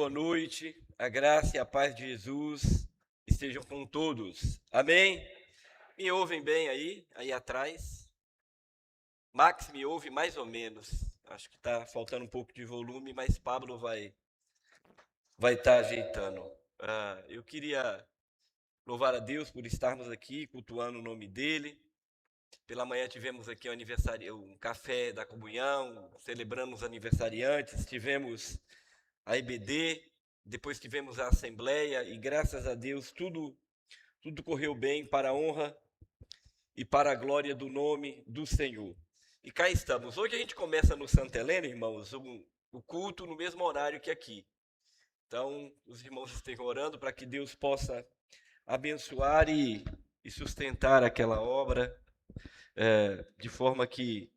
Boa noite, a graça e a paz de Jesus estejam com todos. Amém? Me ouvem bem aí atrás? Max me ouve mais ou menos. Acho que está faltando um pouco de volume, mas Pablo vai estar ajeitando. Eu queria louvar a Deus por estarmos aqui cultuando o nome dele. Pela manhã tivemos aqui um café da comunhão, celebrando os aniversariantes, tivemos a EBD, depois tivemos a Assembleia e graças a Deus tudo correu bem para a honra e para a glória do nome do Senhor. E cá estamos. Hoje a gente começa no Santa Helena, irmãos, o culto no mesmo horário que aqui. Então, os irmãos estejam orando para que Deus possa abençoar e sustentar aquela obra, de forma que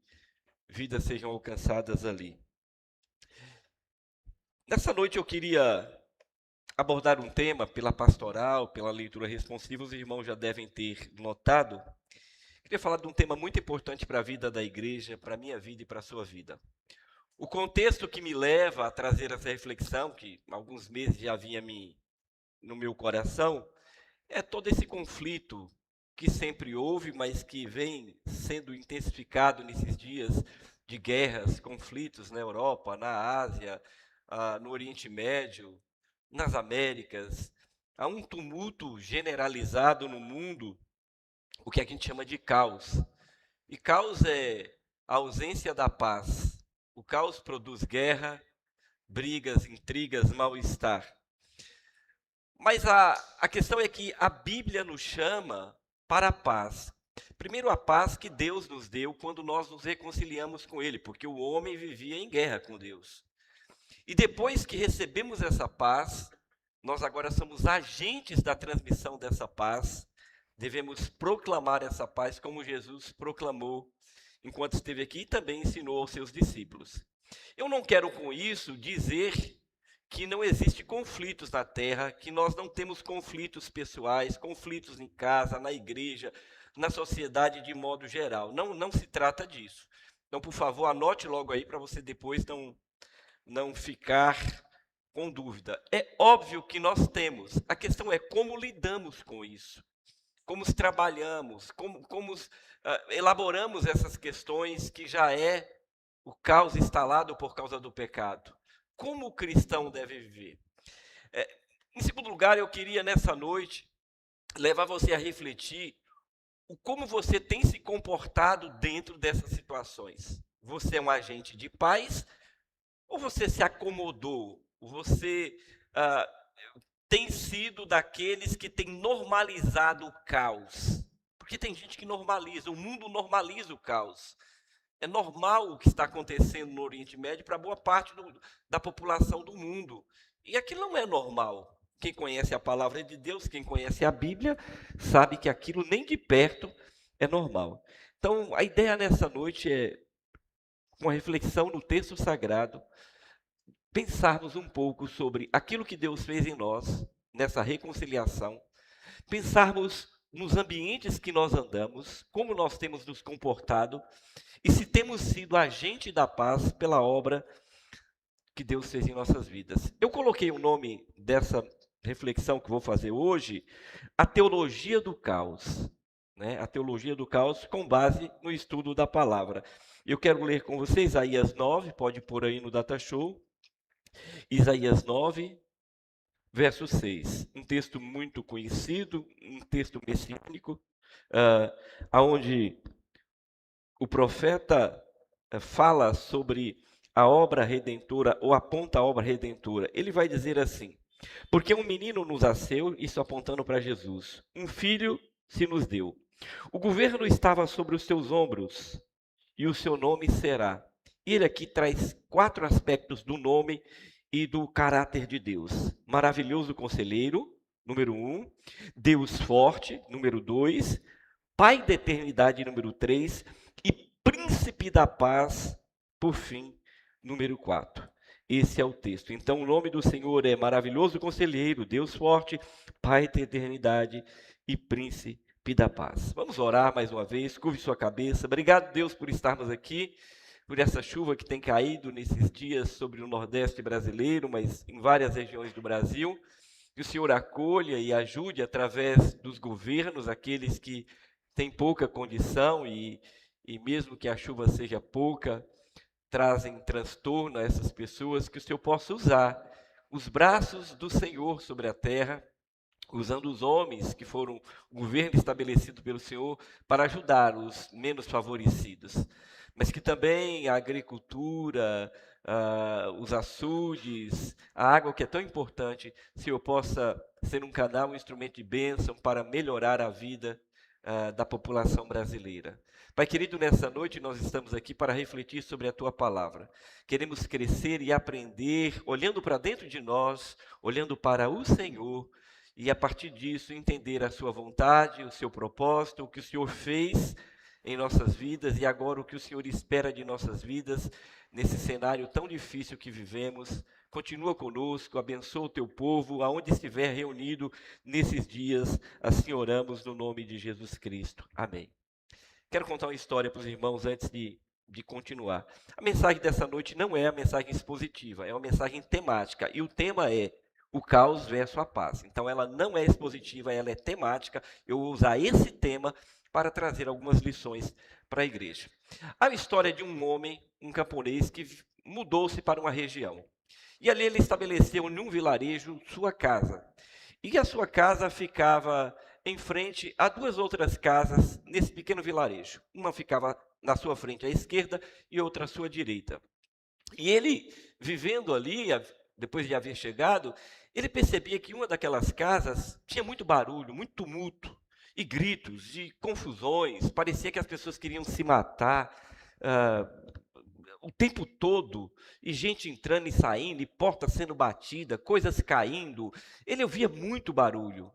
vidas sejam alcançadas ali. Nessa noite eu queria abordar um tema pela pastoral, pela leitura responsiva, os irmãos já devem ter notado. Queria falar de um tema muito importante para a vida da igreja, para a minha vida e para a sua vida. O contexto que me leva a trazer essa reflexão, que há alguns meses já vinha no meu coração, é todo esse conflito que sempre houve, mas que vem sendo intensificado nesses dias de guerras, conflitos na Europa, na Ásia, no Oriente Médio, nas Américas. Há um tumulto generalizado no mundo, o que a gente chama de caos. E caos é a ausência da paz. O caos produz guerra, brigas, intrigas, mal-estar. Mas a questão é que a Bíblia nos chama para a paz. Primeiro, a paz que Deus nos deu quando nós nos reconciliamos com Ele, porque o homem vivia em guerra com Deus. E depois que recebemos essa paz, nós agora somos agentes da transmissão dessa paz. Devemos proclamar essa paz como Jesus proclamou enquanto esteve aqui e também ensinou aos seus discípulos. Eu não quero com isso dizer que não existe conflitos na terra, que nós não temos conflitos pessoais, conflitos em casa, na igreja, na sociedade de modo geral. Não se trata disso. Então, por favor, anote logo aí para você depois não ficar com dúvida. É óbvio que nós temos. A questão é como lidamos com isso. Como trabalhamos, como elaboramos essas questões que já é o caos instalado por causa do pecado. Como o cristão deve viver? Em segundo lugar, eu queria nessa noite levar você a refletir como você tem se comportado dentro dessas situações. Você é um agente de paz ou você se acomodou? Você tem sido daqueles que tem normalizado o caos? Porque tem gente que normaliza, o mundo normaliza o caos. É normal o que está acontecendo no Oriente Médio para boa parte da população do mundo. E aquilo não é normal. Quem conhece a palavra de Deus, quem conhece a Bíblia, sabe que aquilo nem de perto é normal. Então, a ideia nessa noite é, com a reflexão no texto sagrado, pensarmos um pouco sobre aquilo que Deus fez em nós, nessa reconciliação, pensarmos nos ambientes que nós andamos, como nós temos nos comportado e se temos sido agente da paz pela obra que Deus fez em nossas vidas. Eu coloquei o nome dessa reflexão que vou fazer hoje, a teologia do caos. A teologia do caos com base no estudo da palavra. Eu quero ler com você Isaías 9, pode pôr aí no Data Show. Isaías 9, verso 6. Um texto muito conhecido, um texto messiânico, onde o profeta fala sobre a obra redentora, ou aponta a obra redentora. Ele vai dizer assim: porque um menino nos nasceu, isso apontando para Jesus, um filho se nos deu. O governo estava sobre os seus ombros, e o seu nome será. Ele aqui traz 4 aspectos do nome e do caráter de Deus. Maravilhoso conselheiro, número 1. Deus forte, número 2. Pai da eternidade, número 3. E príncipe da paz, por fim, número 4. Esse é o texto. Então, o nome do Senhor é maravilhoso conselheiro, Deus forte, Pai da eternidade e príncipe da paz. Vamos orar mais uma vez, curve sua cabeça. Obrigado, Deus, por estarmos aqui por essa chuva que tem caído nesses dias sobre o Nordeste brasileiro, mas em várias regiões do Brasil. Que o Senhor acolha e ajude através dos governos, aqueles que têm pouca condição e mesmo que a chuva seja pouca, trazem transtorno a essas pessoas, que o Senhor possa usar os braços do Senhor sobre a terra, usando os homens que foram o governo estabelecido pelo Senhor para ajudar os menos favorecidos, mas que também a agricultura, os açudes, a água que é tão importante, Senhor, possa ser um canal, um instrumento de bênção para melhorar a vida da população brasileira. Pai querido, nessa noite nós estamos aqui para refletir sobre a Tua palavra. Queremos crescer e aprender, olhando para dentro de nós, olhando para o Senhor, e a partir disso entender a sua vontade, o seu propósito, o que o Senhor fez em nossas vidas e agora o que o Senhor espera de nossas vidas nesse cenário tão difícil que vivemos. Continua conosco, abençoa o teu povo, aonde estiver reunido nesses dias, assim oramos no nome de Jesus Cristo. Amém. Quero contar uma história para os irmãos antes de continuar. A mensagem dessa noite não é a mensagem expositiva, é uma mensagem temática, e o tema é o caos versus a paz. Então ela não é expositiva, ela é temática. Eu vou usar esse tema para trazer algumas lições para a igreja. Há a história de um homem, um camponês, que mudou-se para uma região. E ali ele estabeleceu em um vilarejo sua casa. E a sua casa ficava em frente a duas outras casas nesse pequeno vilarejo. Uma ficava na sua frente à esquerda e outra à sua direita. E ele, vivendo ali, depois de haver chegado, ele percebia que uma daquelas casas tinha muito barulho, muito tumulto, e gritos, e confusões. Parecia que as pessoas queriam se matar o tempo todo, e gente entrando e saindo, e porta sendo batida, coisas caindo. Ele ouvia muito barulho.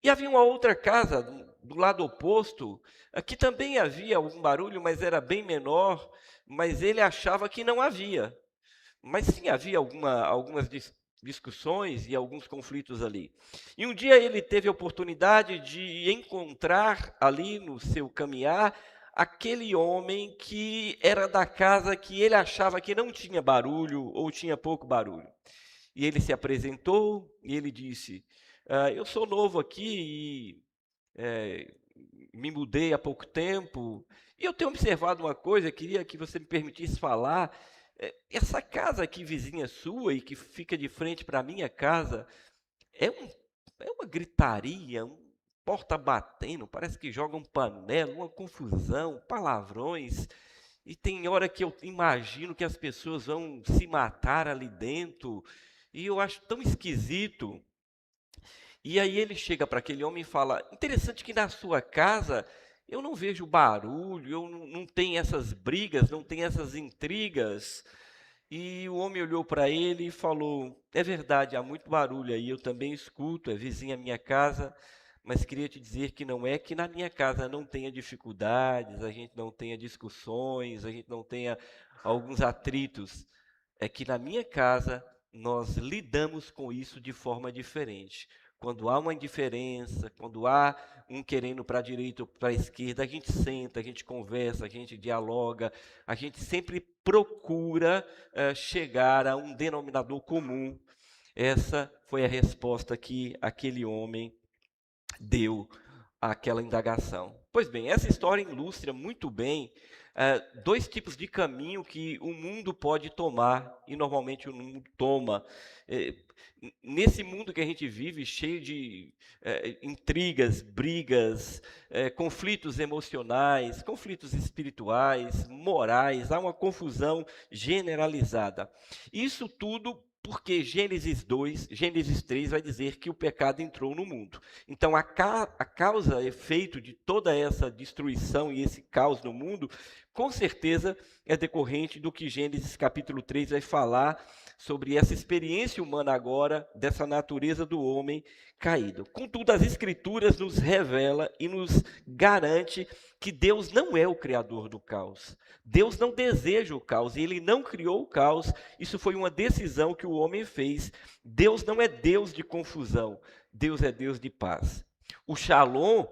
E havia uma outra casa, do lado oposto, que também havia algum barulho, mas era bem menor, mas ele achava que não havia. Mas sim, havia algumas discussões e alguns conflitos ali. E um dia ele teve a oportunidade de encontrar ali no seu caminhar aquele homem que era da casa que ele achava que não tinha barulho ou tinha pouco barulho. E ele se apresentou e ele disse: eu sou novo aqui e me mudei há pouco tempo, e eu tenho observado uma coisa, queria que você me permitisse falar. Essa casa aqui, vizinha sua, e que fica de frente para a minha casa, é uma gritaria, um porta batendo, parece que jogam panela, uma confusão, palavrões, e tem hora que eu imagino que as pessoas vão se matar ali dentro, e eu acho tão esquisito. E aí ele chega para aquele homem e fala: interessante que na sua casa eu não vejo barulho, eu não tenho essas brigas, não tenho essas intrigas. E o homem olhou para ele e falou: é verdade, há muito barulho aí, eu também escuto, é vizinha a minha casa, mas queria te dizer que não é que na minha casa não tenha dificuldades, a gente não tenha discussões, a gente não tenha alguns atritos. É que na minha casa nós lidamos com isso de forma diferente. Quando há uma indiferença, quando há um querendo para a direita ou para a esquerda, a gente senta, a gente conversa, a gente dialoga, a gente sempre procura chegar a um denominador comum. Essa foi a resposta que aquele homem deu àquela indagação. Pois bem, essa história ilustra muito bem dois tipos de caminho que o mundo pode tomar, e normalmente o mundo toma. Nesse mundo que a gente vive, cheio de intrigas, brigas, conflitos emocionais, conflitos espirituais, morais, há uma confusão generalizada. Isso tudo porque Gênesis 2, Gênesis 3 vai dizer que o pecado entrou no mundo. Então, a causa, efeito de toda essa destruição e esse caos no mundo, com certeza é decorrente do que Gênesis capítulo 3 vai falar sobre essa experiência humana agora, dessa natureza do homem caído. Contudo, as Escrituras nos revela e nos garante que Deus não é o criador do caos. Deus não deseja o caos, e Ele não criou o caos. Isso foi uma decisão que o homem fez. Deus não é Deus de confusão, Deus é Deus de paz. O Shalom,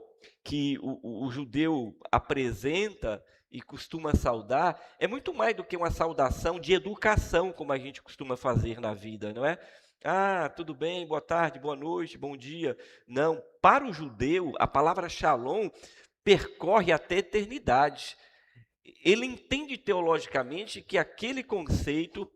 que o judeu apresenta, e costuma saudar, é muito mais do que uma saudação de educação, como a gente costuma fazer na vida, não é? Ah, tudo bem, boa tarde, boa noite, bom dia. Não, para o judeu, a palavra shalom percorre até a eternidade. Ele entende teologicamente que aquele conceito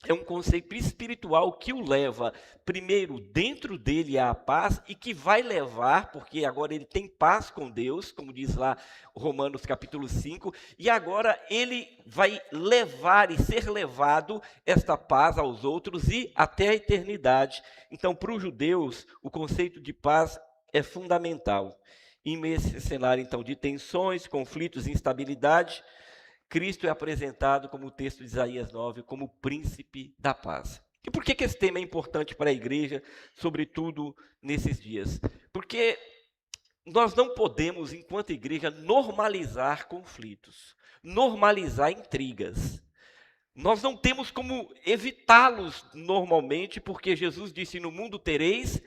é um conceito espiritual que o leva, primeiro, dentro dele à paz e que vai levar, porque agora ele tem paz com Deus, como diz lá Romanos capítulo 5, e agora ele vai levar e ser levado esta paz aos outros e até a eternidade. Então, para os judeus, o conceito de paz é fundamental. E nesse cenário, então, de tensões, conflitos, instabilidade, Cristo é apresentado, como o texto de Isaías 9, como o príncipe da paz. E por que esse tema é importante para a igreja, sobretudo nesses dias? Porque nós não podemos, enquanto igreja, normalizar conflitos, normalizar intrigas. Nós não temos como evitá-los normalmente, porque Jesus disse: no mundo tereis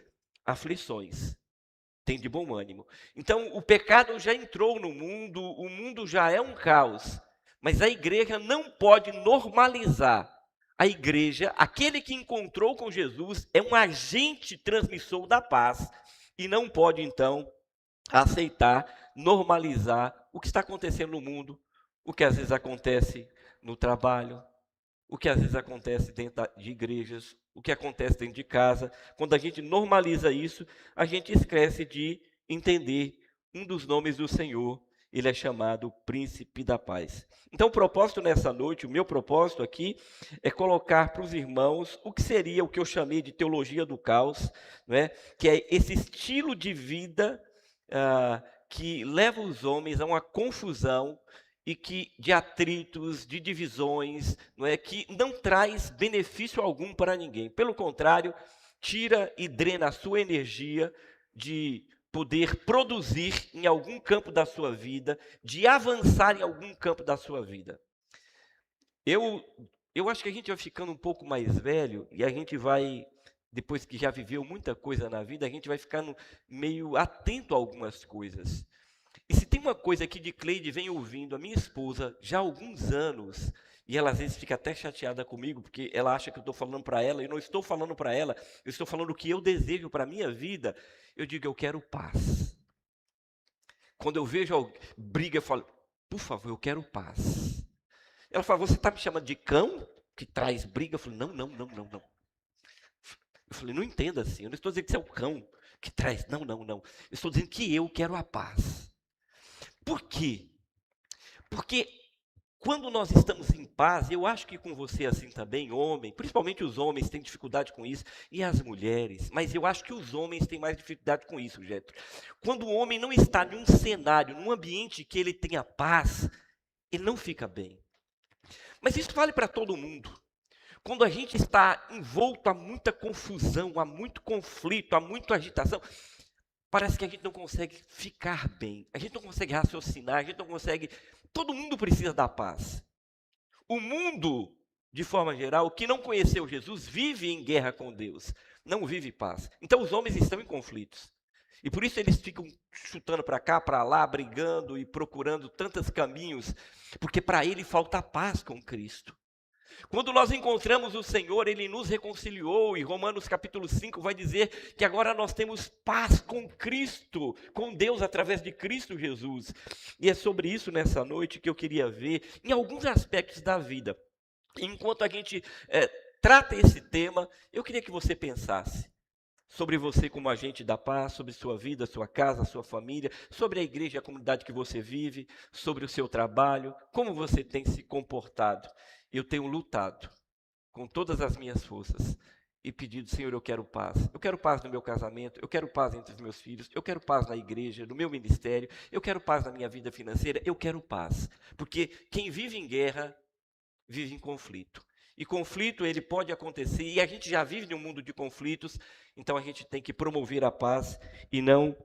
aflições. Tem de bom ânimo. Então, o pecado já entrou no mundo, o mundo já é um caos. Mas a igreja não pode normalizar. A igreja, aquele que encontrou com Jesus, é um agente transmissor da paz. E não pode, então, aceitar, normalizar o que está acontecendo no mundo, o que às vezes acontece no trabalho, o que às vezes acontece dentro de igrejas, o que acontece dentro de casa. Quando a gente normaliza isso, a gente esquece de entender um dos nomes do Senhor. Ele é chamado Príncipe da Paz. Então, o propósito nessa noite, o meu propósito aqui, é colocar para os irmãos o que seria o que eu chamei de teologia do caos, não é? Que é esse estilo de vida que leva os homens a uma confusão e que de atritos, de divisões, não é, que não traz benefício algum para ninguém. Pelo contrário, tira e drena a sua energia de poder produzir em algum campo da sua vida, de avançar em algum campo da sua vida. Eu acho que a gente vai ficando um pouco mais velho e a gente vai, depois que já viveu muita coisa na vida, a gente vai ficando meio atento a algumas coisas. E se tem uma coisa que de Cleide vem ouvindo a minha esposa já há alguns anos, e ela às vezes fica até chateada comigo, porque ela acha que eu estou falando para ela, e não estou falando para ela, eu estou falando o que eu desejo para a minha vida, eu digo, eu quero paz. Quando eu vejo briga, eu falo, por favor, eu quero paz. Ela fala, você está me chamando de cão que traz briga? Eu falei, não. Eu falei, não entenda assim, eu não estou dizendo que você é o cão que traz, não. Eu estou dizendo que eu quero a paz. Por quê? Porque quando nós estamos em paz, eu acho que com você assim também, homem, principalmente os homens têm dificuldade com isso, e as mulheres, mas eu acho que os homens têm mais dificuldade com isso, Getro. Quando o homem não está em um cenário, num ambiente que ele tenha paz, ele não fica bem. Mas isso vale para todo mundo. Quando a gente está envolto a muita confusão, a muito conflito, a muita agitação, parece que a gente não consegue ficar bem, a gente não consegue raciocinar, a gente não consegue. Todo mundo precisa da paz. O mundo, de forma geral, que não conheceu Jesus, vive em guerra com Deus, não vive paz. Então os homens estão em conflitos. E por isso eles ficam chutando para cá, para lá, brigando e procurando tantos caminhos, porque para ele falta paz com Cristo. Quando nós encontramos o Senhor, Ele nos reconciliou, e Romanos capítulo 5 vai dizer que agora nós temos paz com Cristo, com Deus através de Cristo Jesus. E é sobre isso nessa noite que eu queria ver em alguns aspectos da vida. Enquanto a gente trata esse tema, eu queria que você pensasse sobre você como agente da paz, sobre sua vida, sua casa, sua família, sobre a igreja, a comunidade que você vive, sobre o seu trabalho, como você tem se comportado. Eu tenho lutado com todas as minhas forças e pedido, Senhor, eu quero paz. Eu quero paz no meu casamento, eu quero paz entre os meus filhos, eu quero paz na igreja, no meu ministério, eu quero paz na minha vida financeira, eu quero paz. Porque quem vive em guerra, vive em conflito. E conflito, ele pode acontecer, e a gente já vive num mundo de conflitos, então a gente tem que promover a paz e não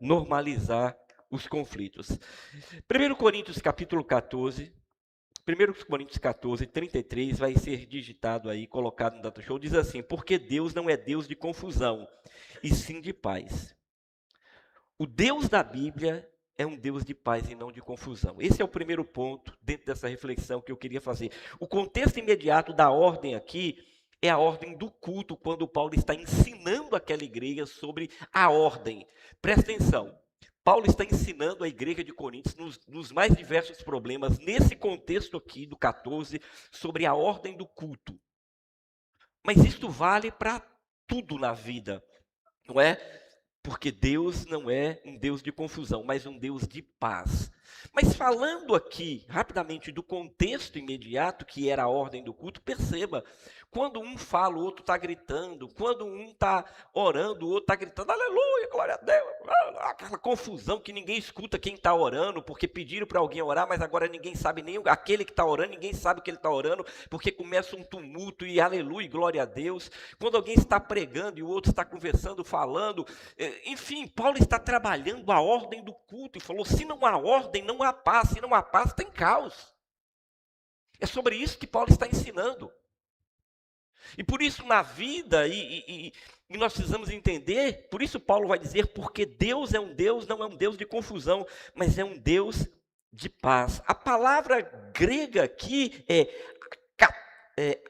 normalizar os conflitos. 1 Coríntios capítulo 14, 1 Coríntios 14, 33, vai ser digitado aí, colocado no Data Show, diz assim, porque Deus não é Deus de confusão, e sim de paz. O Deus da Bíblia é um Deus de paz e não de confusão. Esse é o primeiro ponto dentro dessa reflexão que eu queria fazer. O contexto imediato da ordem aqui é a ordem do culto, quando Paulo está ensinando aquela igreja sobre a ordem. Presta atenção. Paulo está ensinando a igreja de Coríntios nos mais diversos problemas, nesse contexto aqui do 14, sobre a ordem do culto. Mas isto vale para tudo na vida, não é? Porque Deus não é um Deus de confusão, mas um Deus de paz. Mas falando aqui, rapidamente, do contexto imediato, que era a ordem do culto, perceba, quando um fala, o outro está gritando, quando um está orando, o outro está gritando, aleluia, glória a Deus, aquela confusão que ninguém escuta quem está orando, porque pediram para alguém orar, mas agora ninguém sabe, nem aquele que está orando, ninguém sabe que ele está orando, porque começa um tumulto e aleluia, glória a Deus. Quando alguém está pregando e o outro está conversando, falando, enfim, Paulo está trabalhando a ordem do culto e falou, se não há ordem, não há paz, se não há paz, tem caos. É sobre isso que Paulo está ensinando. E por isso na vida, e nós precisamos entender, por isso Paulo vai dizer, porque Deus é um Deus, não é um Deus de confusão, mas é um Deus de paz. A palavra grega aqui é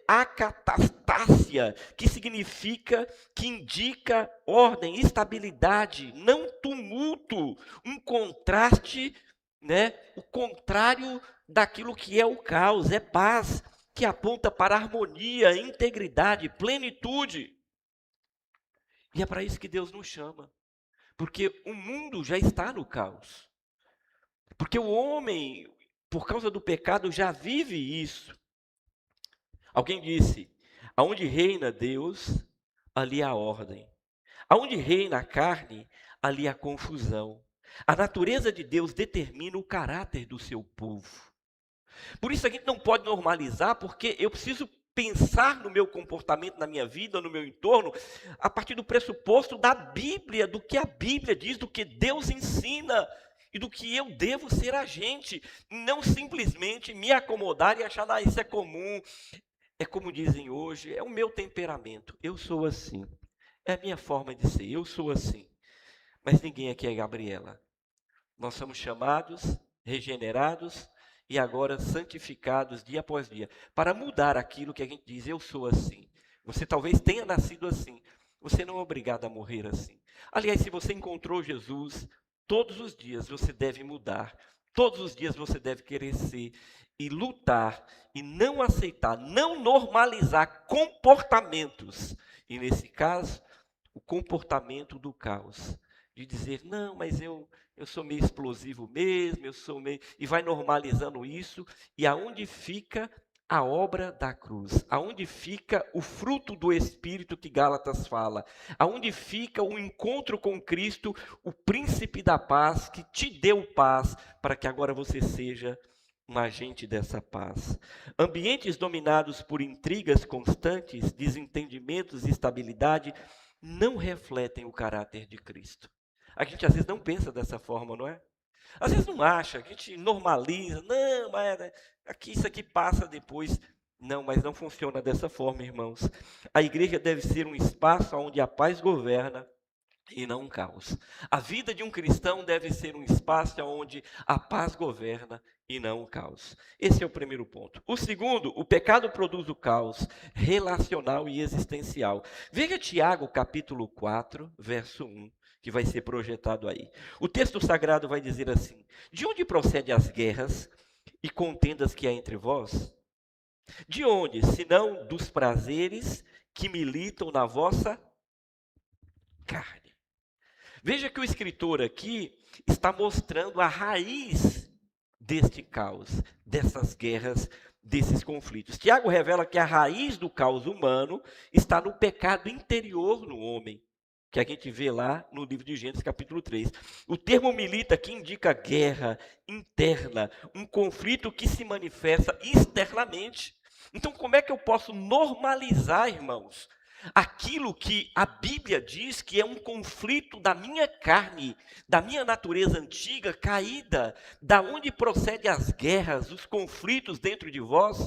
acatastásia, que significa, que indica ordem, estabilidade, não tumulto, um contraste, né? O contrário daquilo que é o caos, é paz, que aponta para harmonia, integridade, plenitude. E é para isso que Deus nos chama, porque o mundo já está no caos, porque o homem, por causa do pecado, já vive isso. Alguém disse, aonde reina Deus, ali há ordem. Aonde reina a carne, ali há confusão. A natureza de Deus determina o caráter do seu povo. Por isso a gente não pode normalizar, porque eu preciso pensar no meu comportamento, na minha vida, no meu entorno, a partir do pressuposto da Bíblia, do que a Bíblia diz, do que Deus ensina e do que eu devo ser agente, não simplesmente me acomodar e achar, isso é comum. É como dizem hoje, é o meu temperamento, eu sou assim. É a minha forma de ser, eu sou assim. Mas ninguém aqui é Gabriela. Nós somos chamados, regenerados e agora santificados dia após dia, para mudar aquilo que a gente diz, eu sou assim. Você talvez tenha nascido assim, você não é obrigado a morrer assim. Aliás, se você encontrou Jesus, todos os dias você deve mudar, todos os dias você deve querer ser e lutar e não aceitar, não normalizar comportamentos. E nesse caso, o comportamento do caos. De dizer, não, mas eu sou meio explosivo mesmo, eu sou meio... E vai normalizando isso. E aonde fica a obra da cruz? Aonde fica o fruto do Espírito que Gálatas fala? Aonde fica o encontro com Cristo, o príncipe da paz, que te deu paz, para que agora você seja um agente dessa paz. Ambientes dominados por intrigas constantes, desentendimentos e instabilidade, não refletem o caráter de Cristo. A gente às vezes não pensa dessa forma, não é? Às vezes não acha, a gente normaliza, não, mas aqui isso aqui passa depois. Não, mas não funciona dessa forma, irmãos. A igreja deve ser um espaço onde a paz governa e não um caos. A vida de um cristão deve ser um espaço onde a paz governa e não o caos. Esse é o primeiro ponto. O segundo, o pecado produz o caos relacional e existencial. Veja Tiago capítulo 4, verso 1. Que vai ser projetado aí. O texto sagrado vai dizer assim, de onde procedem as guerras e contendas que há entre vós? De onde, senão dos prazeres que militam na vossa carne? Veja que o escritor aqui está mostrando a raiz deste caos, dessas guerras, desses conflitos. Tiago revela que a raiz do caos humano está no pecado interior no homem, que a gente vê lá no livro de Gênesis, capítulo 3. O termo milita aqui indica guerra interna, um conflito que se manifesta externamente. Então, como é que eu posso normalizar, irmãos, aquilo que a Bíblia diz que é um conflito da minha carne, da minha natureza antiga, caída, da onde procedem as guerras, os conflitos dentro de vós?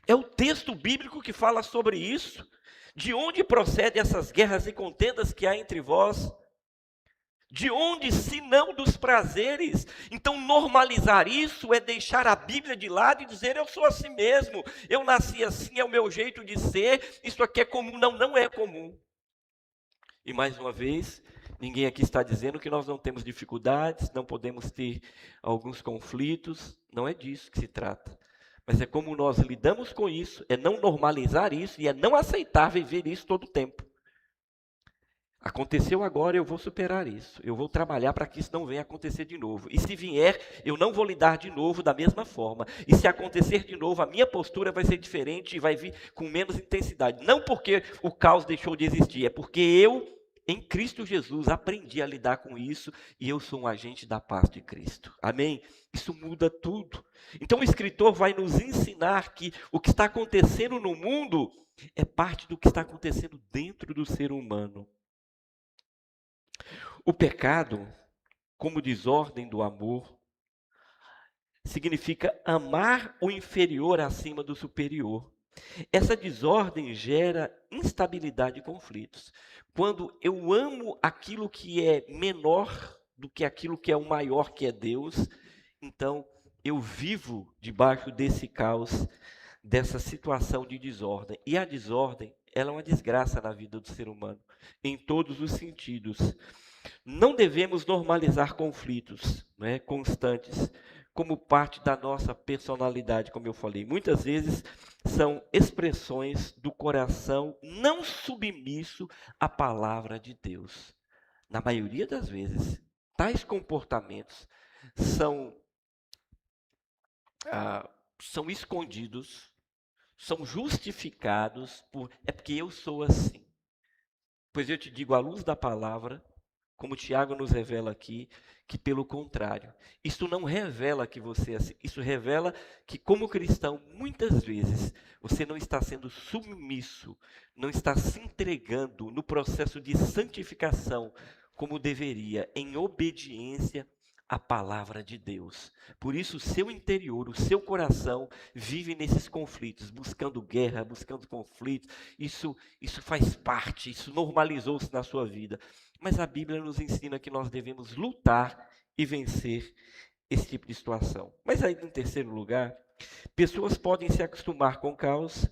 É o texto bíblico que fala sobre isso. De onde procedem essas guerras e contendas que há entre vós? De onde, se não dos prazeres? Então, normalizar isso é deixar a Bíblia de lado e dizer: eu sou assim mesmo, eu nasci assim, é o meu jeito de ser, isso aqui é comum. Não, não é comum. E mais uma vez, ninguém aqui está dizendo que nós não temos dificuldades, não podemos ter alguns conflitos, não é disso que se trata. Mas é como nós lidamos com isso, é não normalizar isso e é não aceitar viver isso todo o tempo. Aconteceu agora, eu vou superar isso. Eu vou trabalhar para que isso não venha acontecer de novo. E se vier, eu não vou lidar de novo da mesma forma. E se acontecer de novo, a minha postura vai ser diferente e vai vir com menos intensidade. Não porque o caos deixou de existir, é porque eu, em Cristo Jesus, aprendi a lidar com isso e eu sou um agente da paz de Cristo. Amém? Isso muda tudo. Então o escritor vai nos ensinar que o que está acontecendo no mundo é parte do que está acontecendo dentro do ser humano. O pecado, como desordem do amor, significa amar o inferior acima do superior. Essa desordem gera instabilidade e conflitos. Quando eu amo aquilo que é menor do que aquilo que é o maior, que é Deus, então eu vivo debaixo desse caos, dessa situação de desordem. E a desordem, ela é uma desgraça na vida do ser humano, em todos os sentidos. Não devemos normalizar conflitos, né, constantes, como parte da nossa personalidade, como eu falei. Muitas vezes são expressões do coração não submisso à palavra de Deus. Na maioria das vezes, tais comportamentos são, são escondidos, são justificados por, é porque eu sou assim. Pois eu te digo, à luz da palavra, como Tiago nos revela aqui, que pelo contrário, isso não revela que você é assim, isso revela que como cristão, muitas vezes, você não está sendo submisso, não está se entregando no processo de santificação, como deveria, em obediência à palavra de Deus. Por isso, o seu interior, o seu coração, vive nesses conflitos, buscando guerra, buscando conflitos, isso faz parte, isso normalizou-se na sua vida. Mas a Bíblia nos ensina que nós devemos lutar e vencer esse tipo de situação. Mas aí, em terceiro lugar, pessoas podem se acostumar com o caos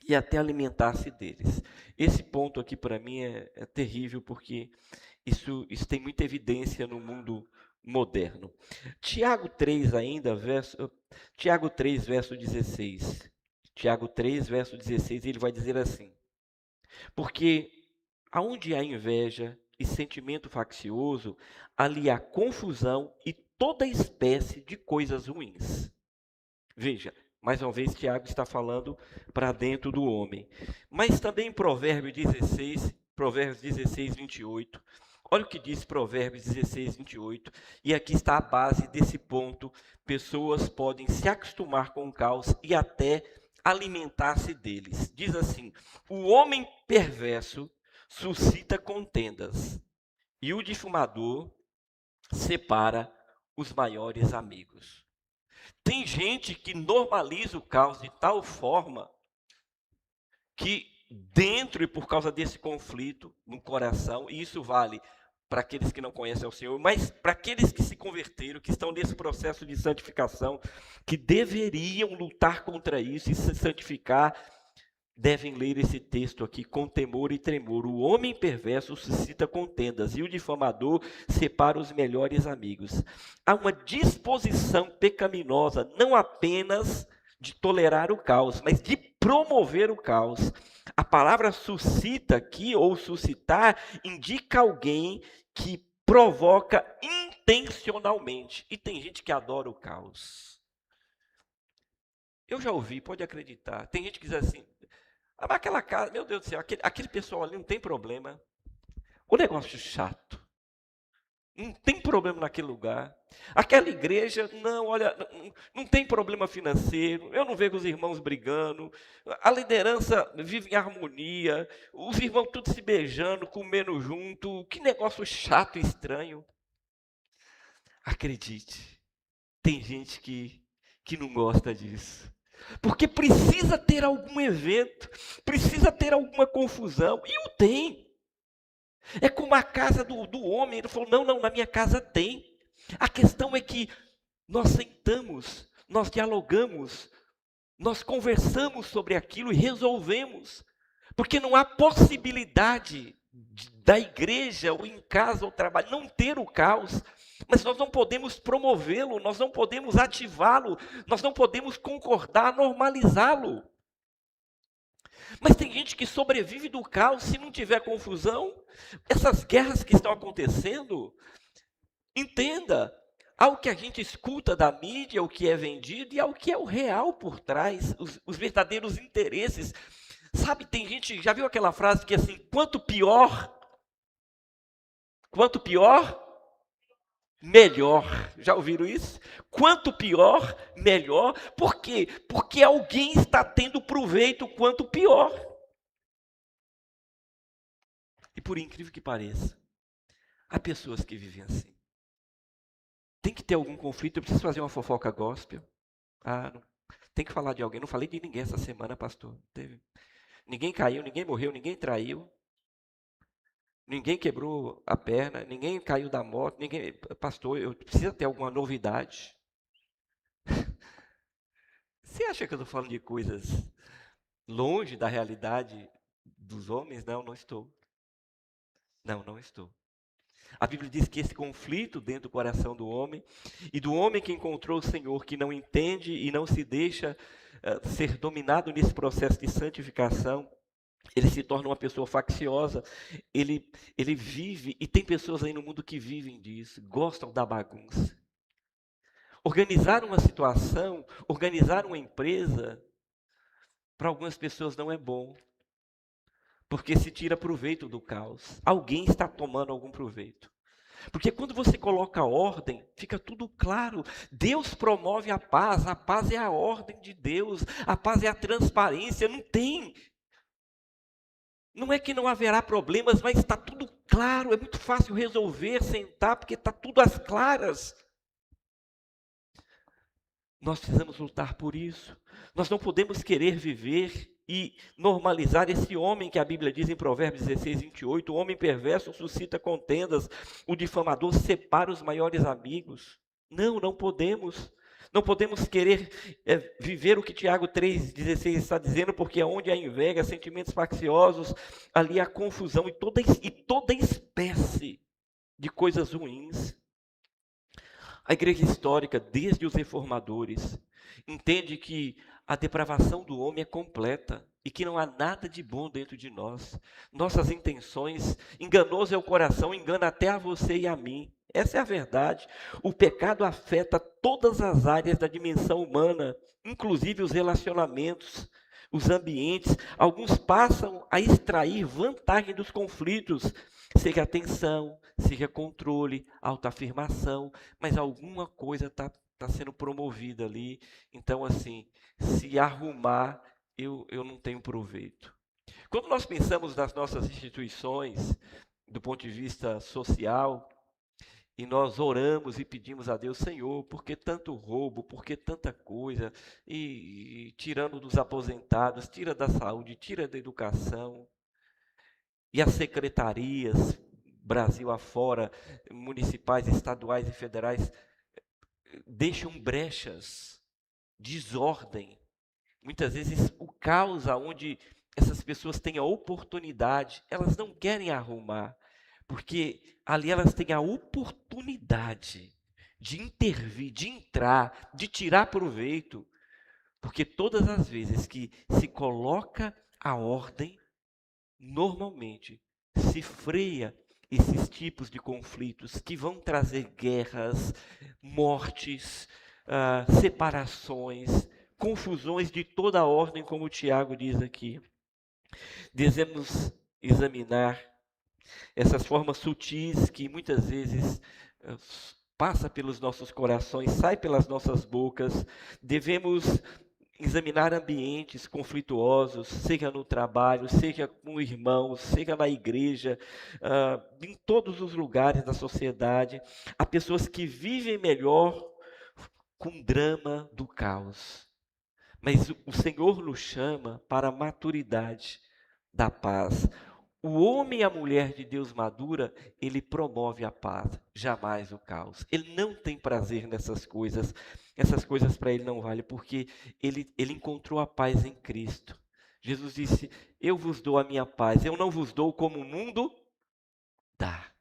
e até alimentar-se deles. Esse ponto aqui, para mim, é terrível, porque isso tem muita evidência no mundo moderno. Tiago 3 ainda, Tiago 3, verso 16. Tiago 3, verso 16, ele vai dizer assim: porque aonde há inveja e sentimento faccioso, ali há confusão e toda espécie de coisas ruins. Veja, mais uma vez Tiago está falando para dentro do homem. Mas também em Provérbios 16, 28. Olha o que diz Provérbios 16, 28. E aqui está a base desse ponto. Pessoas podem se acostumar com o caos e até alimentar-se deles. Diz assim: o homem perverso suscita contendas, e o difamador separa os maiores amigos. Tem gente que normaliza o caos de tal forma que dentro e por causa desse conflito no coração, e isso vale para aqueles que não conhecem o Senhor, mas para aqueles que se converteram, que estão nesse processo de santificação, que deveriam lutar contra isso e se santificar, devem ler esse texto aqui com temor e tremor. O homem perverso suscita contendas e o difamador separa os melhores amigos. Há uma disposição pecaminosa, não apenas de tolerar o caos, mas de promover o caos. A palavra suscita aqui, ou suscitar, indica alguém que provoca intencionalmente. E tem gente que adora o caos. Eu já ouvi, pode acreditar. Tem gente que diz assim: mas aquela casa, meu Deus do céu, aquele pessoal ali não tem problema. O negócio chato. Não tem problema naquele lugar. Aquela igreja, não, olha, não tem problema financeiro. Eu não vejo os irmãos brigando. A liderança vive em harmonia. Os irmãos todos se beijando, comendo junto. Que negócio chato e estranho. Acredite, tem gente que não gosta disso. Porque precisa ter algum evento, precisa ter alguma confusão. E o tem. É como a casa do homem. Ele falou: não, não, na minha casa tem. A questão é que nós sentamos, nós dialogamos, nós conversamos sobre aquilo e resolvemos. Porque não há possibilidade da igreja, ou em casa, ou trabalho, não ter o caos. Mas nós não podemos promovê-lo, nós não podemos ativá-lo, nós não podemos concordar, normalizá-lo. Mas tem gente que sobrevive do caos se não tiver confusão. Essas guerras que estão acontecendo, entenda, há o que a gente escuta da mídia, o que é vendido, e há o que é o real por trás, os verdadeiros interesses. Sabe, tem gente, já viu aquela frase que é assim, quanto pior, melhor. Já ouviram isso? Quanto pior, melhor. Por quê? Porque alguém está tendo proveito quanto pior. E por incrível que pareça, há pessoas que vivem assim. Tem que ter algum conflito, eu preciso fazer uma fofoca gospel. Não, tem que falar de alguém. Não falei de ninguém essa semana, pastor. Teve. Ninguém caiu, ninguém morreu, ninguém traiu. Ninguém quebrou a perna, ninguém caiu da moto, ninguém. Pastor, eu preciso ter alguma novidade. Você acha que eu estou falando de coisas longe da realidade dos homens? Não, não estou. Não, não estou. A Bíblia diz que esse conflito dentro do coração do homem, e do homem que encontrou o Senhor, que não entende e não se deixa ser dominado nesse processo de santificação, ele se torna uma pessoa facciosa, ele vive, e tem pessoas aí no mundo que vivem disso, gostam da bagunça. Organizar uma situação, organizar uma empresa, para algumas pessoas não é bom, porque se tira proveito do caos. Alguém está tomando algum proveito. Porque quando você coloca ordem, fica tudo claro. Deus promove a paz é a ordem de Deus, a paz é a transparência, não tem. Não é que não haverá problemas, mas está tudo claro, é muito fácil resolver, sentar, porque está tudo às claras. Nós precisamos lutar por isso. Nós não podemos querer viver e normalizar esse homem que a Bíblia diz em Provérbios 16, 28, o homem perverso suscita contendas, o difamador separa os maiores amigos. Não, não podemos. Não podemos querer viver o que Tiago 3,16 está dizendo, porque onde há inveja, sentimentos facciosos, ali há confusão e toda espécie de coisas ruins. A igreja histórica, desde os reformadores, entende que a depravação do homem é completa e que não há nada de bom dentro de nós. Nossas intenções, enganoso é o coração, engana até a você e a mim. Essa é a verdade. O pecado afeta todas as áreas da dimensão humana, inclusive os relacionamentos, os ambientes. Alguns passam a extrair vantagem dos conflitos, seja atenção, seja controle, autoafirmação, mas alguma coisa está sendo promovida ali. Então, assim, se arrumar, eu não tenho proveito. Quando nós pensamos nas nossas instituições, do ponto de vista social, e nós oramos e pedimos a Deus, Senhor, por que tanto roubo, por que tanta coisa, e tirando dos aposentados, tira da saúde, tira da educação, e as secretarias, Brasil afora, municipais, estaduais e federais, deixam brechas, desordem, muitas vezes o caos aonde essas pessoas têm a oportunidade, elas não querem arrumar, porque ali elas têm a oportunidade de intervir, de entrar, de tirar proveito, porque todas as vezes que se coloca a ordem, normalmente se freia esses tipos de conflitos que vão trazer guerras, mortes, separações, confusões de toda a ordem, como o Tiago diz aqui. Devemos examinar essas formas sutis que muitas vezes passa pelos nossos corações, sai pelas nossas bocas. Devemos examinar ambientes conflituosos, seja no trabalho, seja com irmãos, seja na igreja, em todos os lugares da sociedade. Há pessoas que vivem melhor com o drama do caos. Mas o Senhor nos chama para a maturidade da paz. O homem e a mulher de Deus madura, ele promove a paz, jamais o caos. Ele não tem prazer nessas coisas. Essas coisas para ele não valem, porque ele encontrou a paz em Cristo. Jesus disse: eu vos dou a minha paz, eu não vos dou como o mundo dá.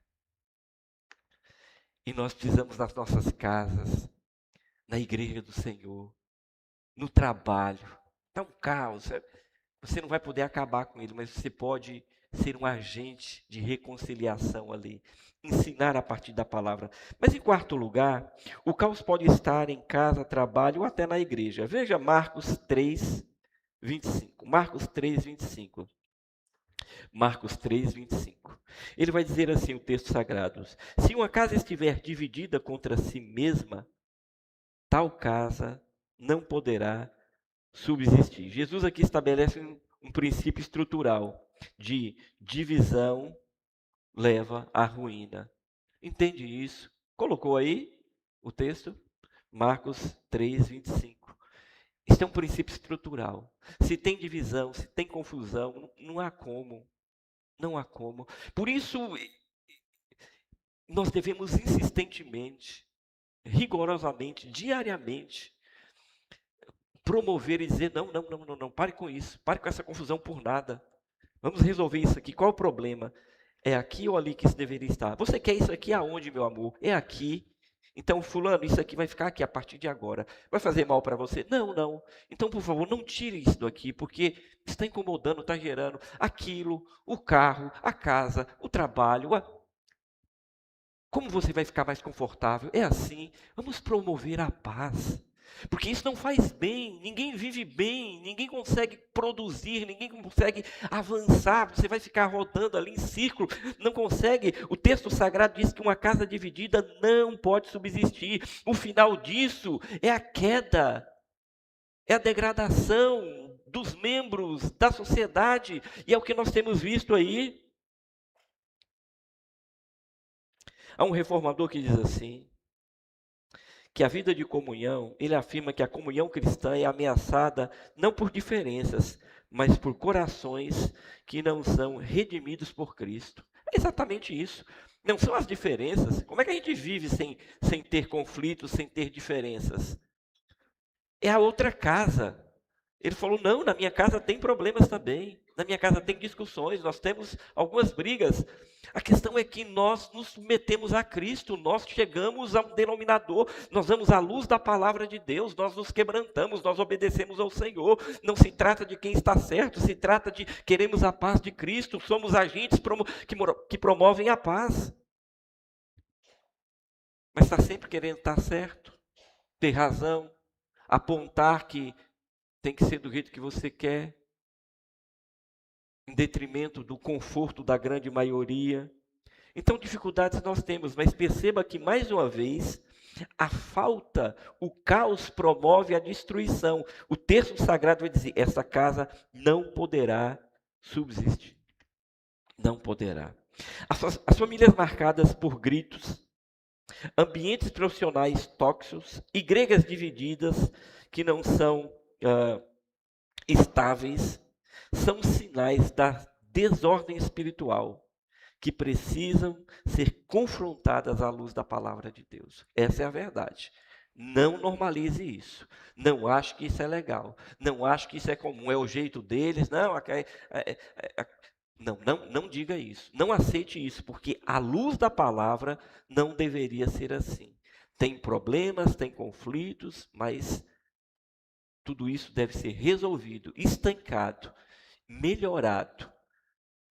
E nós precisamos nas nossas casas, na igreja do Senhor, no trabalho. Está um caos. Você não vai poder acabar com ele, mas você pode ser um agente de reconciliação ali. Ensinar a partir da palavra. Mas em quarto lugar, o caos pode estar em casa, trabalho ou até na igreja. Veja Marcos 3, 25. Marcos 3, 25. Marcos 3, 25. Ele vai dizer assim, o texto sagrado: se uma casa estiver dividida contra si mesma, tal casa não poderá subsistir. Jesus aqui estabelece um princípio estrutural de divisão leva à ruína. Entende isso? Colocou aí o texto? Marcos 3, 25. Isso é um princípio estrutural. Se tem divisão, se tem confusão, não há como. Não há como. Por isso, nós devemos insistentemente, rigorosamente, diariamente, promover e dizer: não, não, não, não, não, pare com isso, pare com essa confusão por nada. Vamos resolver isso aqui. Qual é o problema? É aqui ou ali que isso deveria estar? Você quer isso aqui aonde, meu amor? É aqui. Então, fulano, isso aqui vai ficar aqui a partir de agora. Vai fazer mal para você? Não, não. Então, por favor, não tire isso daqui, porque está incomodando, está gerando aquilo, o carro, a casa, o trabalho. Como você vai ficar mais confortável? É assim. Vamos promover a paz. Porque isso não faz bem, ninguém vive bem, ninguém consegue produzir, ninguém consegue avançar, você vai ficar rodando ali em círculo, não consegue. O texto sagrado diz que uma casa dividida não pode subsistir. O final disso é a queda, é a degradação dos membros da sociedade, e é o que nós temos visto aí. Há um reformador que diz assim, que a vida de comunhão, ele afirma que a comunhão cristã é ameaçada não por diferenças, mas por corações que não são redimidos por Cristo. É exatamente isso. Não são as diferenças. Como é que a gente vive sem ter conflitos, sem ter diferenças? É a outra casa. Ele falou: não, na minha casa tem problemas também. Na minha casa tem discussões, nós temos algumas brigas. A questão é que nós nos submetemos a Cristo, nós chegamos a um denominador, nós vamos à luz da palavra de Deus, nós nos quebrantamos, nós obedecemos ao Senhor. Não se trata de quem está certo, se trata de queremos a paz de Cristo, somos agentes que promovem a paz. Mas está sempre querendo estar certo, ter razão, apontar que tem que ser do jeito que você quer, em detrimento do conforto da grande maioria. Então, dificuldades nós temos, mas perceba que, mais uma vez, a falta, o caos promove a destruição. O texto sagrado vai dizer: essa casa não poderá subsistir. Não poderá. As famílias marcadas por gritos, ambientes profissionais tóxicos, igrejas divididas que não são estáveis, são sinais da desordem espiritual que precisam ser confrontadas à luz da palavra de Deus. Essa é a verdade. Não normalize isso. Não acho que isso é legal. Não acho que isso é comum. É o jeito deles. Não, não diga isso. Não aceite isso, porque a luz da palavra não deveria ser assim. Tem problemas, tem conflitos, mas tudo isso deve ser resolvido, estancado, melhorado,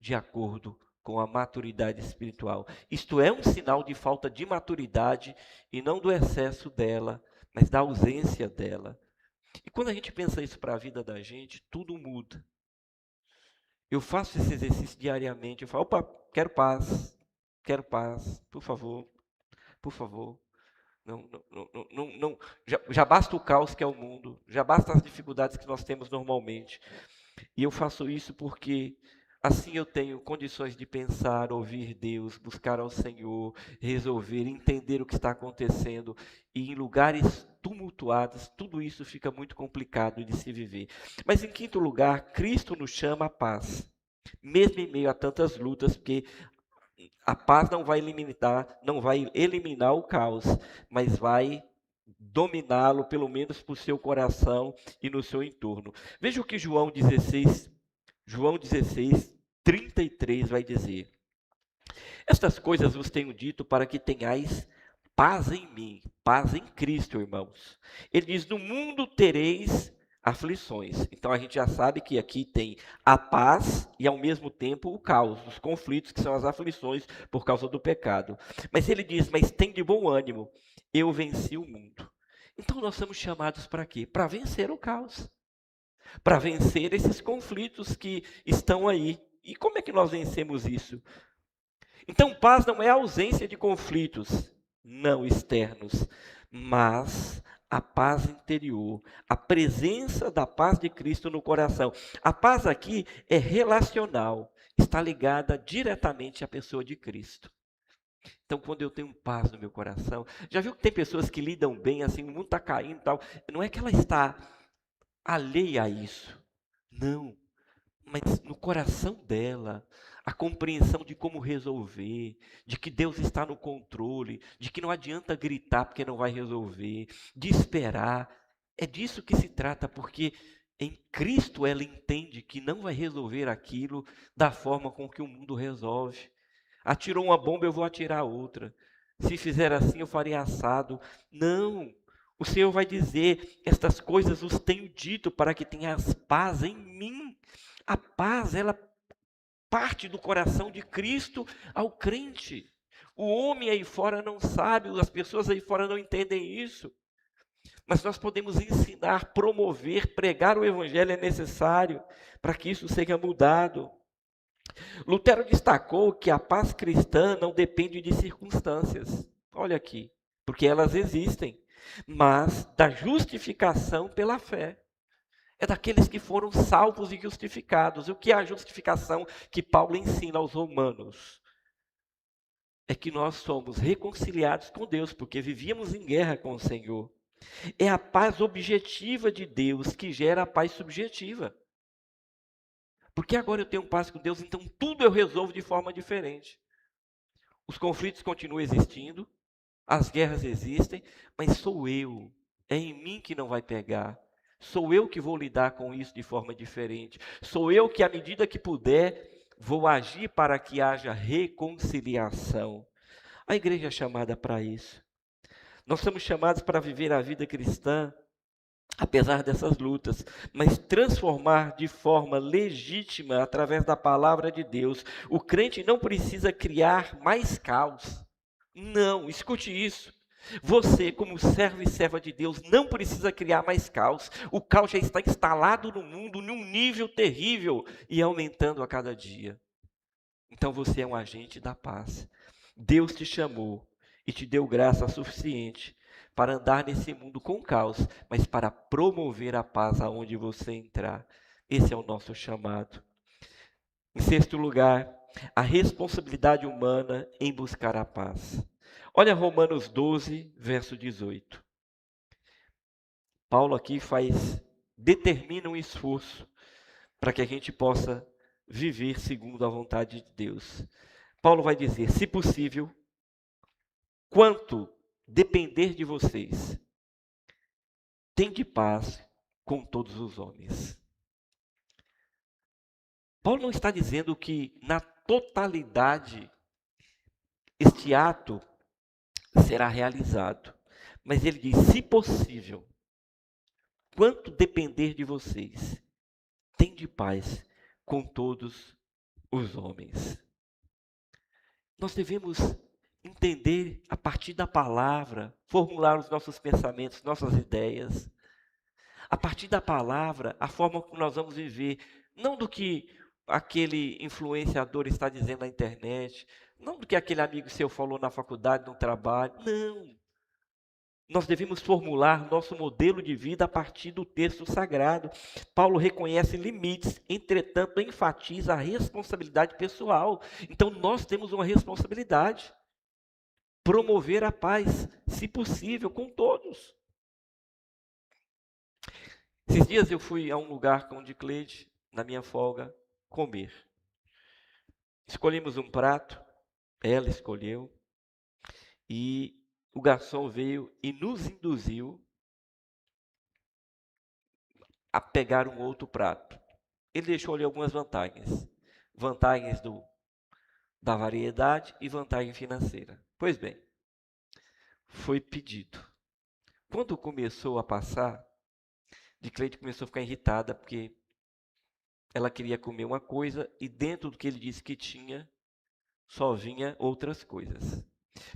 de acordo com a maturidade espiritual. Isto é um sinal de falta de maturidade e não do excesso dela, mas da ausência dela. E quando a gente pensa isso para a vida da gente, tudo muda. Eu faço esse exercício diariamente, eu falo: opa, quero paz, por favor, por favor. Não, não, não, não, não. Já basta o caos que é o mundo, já basta as dificuldades que nós temos normalmente. E eu faço isso porque assim eu tenho condições de pensar, ouvir Deus, buscar ao Senhor, resolver, entender o que está acontecendo. E em lugares tumultuados, tudo isso fica muito complicado de se viver. Mas em quinto lugar, Cristo nos chama à paz. mesmo em meio a tantas lutas, porque a paz não vai eliminar o caos, mas vai dominá-lo, pelo menos por seu coração e no seu entorno. Veja o que João 16, 33 vai dizer. Estas coisas vos tenho dito para que tenhais paz em mim, paz em Cristo, irmãos. Ele diz: no mundo tereis aflições. Então a gente já sabe que aqui tem a paz e ao mesmo tempo o caos, os conflitos que são as aflições por causa do pecado. Mas ele diz: mas tem de bom ânimo, eu venci o mundo. Então nós somos chamados para quê? Para vencer o caos, para vencer esses conflitos que estão aí. E como é que nós vencemos isso? Então, paz não é a ausência de conflitos não externos, mas a paz interior, a presença da paz de Cristo no coração. A paz aqui é relacional, está ligada diretamente à pessoa de Cristo. Então, quando eu tenho paz no meu coração, já viu que tem pessoas que lidam bem, assim, o mundo está caindo e tal, não é que ela está alheia a isso, não. Mas no coração dela, a compreensão de como resolver, de que Deus está no controle, de que não adianta gritar porque não vai resolver, de esperar. É disso que se trata, porque em Cristo ela entende que não vai resolver aquilo da forma com que o mundo resolve. Atirou uma bomba, eu vou atirar outra. Se fizer assim, eu farei assado. Não. O Senhor vai dizer: estas coisas os tenho dito para que tenhas paz em mim. A paz, ela parte do coração de Cristo ao crente. O homem aí fora não sabe, as pessoas aí fora não entendem isso. Mas nós podemos ensinar, promover, pregar o evangelho é necessário para que isso seja mudado. Lutero destacou que a paz cristã não depende de circunstâncias. Olha aqui, porque elas existem, mas da justificação pela fé. É daqueles que foram salvos e justificados. E o que é a justificação que Paulo ensina aos romanos? É que nós somos reconciliados com Deus, porque vivíamos em guerra com o Senhor. É a paz objetiva de Deus que gera a paz subjetiva. Porque agora eu tenho paz com Deus, então tudo eu resolvo de forma diferente. Os conflitos continuam existindo, as guerras existem, mas sou eu. É em mim que não vai pegar. Sou eu que vou lidar com isso de forma diferente. Sou eu que, à medida que puder, vou agir para que haja reconciliação. A igreja é chamada para isso. Nós somos chamados para viver a vida cristã, apesar dessas lutas, mas transformar de forma legítima através da palavra de Deus. O crente não precisa criar mais caos. Não, escute isso. Você, como servo e serva de Deus, não precisa criar mais caos. O caos já está instalado no mundo num nível terrível e aumentando a cada dia. Então você é um agente da paz. Deus te chamou e te deu graça suficiente para andar nesse mundo com caos, mas para promover a paz aonde você entrar. Esse é o nosso chamado. Em sexto lugar, a responsabilidade humana em buscar a paz. Olha Romanos 12, verso 18. Paulo aqui determina um esforço para que a gente possa viver segundo a vontade de Deus. Paulo vai dizer: se possível, quanto depender de vocês, tende paz com todos os homens. Paulo não está dizendo que na totalidade este ato será realizado, mas ele diz: se possível, quanto depender de vocês, tende paz com todos os homens. Nós devemos entender a partir da palavra, formular os nossos pensamentos, nossas ideias. A partir da palavra, a forma como nós vamos viver, não do que aquele influenciador está dizendo na internet, não do que aquele amigo seu falou na faculdade, no trabalho, não. Nós devemos formular nosso modelo de vida a partir do texto sagrado. Paulo reconhece limites, entretanto enfatiza a responsabilidade pessoal. Então nós temos uma responsabilidade. Promover a paz, se possível, com todos. Esses dias eu fui a um lugar com o Dicleide, na minha folga, comer. Escolhemos um prato, ela escolheu, e o garçom veio e nos induziu a pegar um outro prato. Ele deixou ali algumas vantagens. Vantagens da variedade e vantagem financeira. Pois bem, foi pedido. Quando começou a passar, de Cleide começou a ficar irritada, porque ela queria comer uma coisa e dentro do que ele disse que tinha, só vinha outras coisas.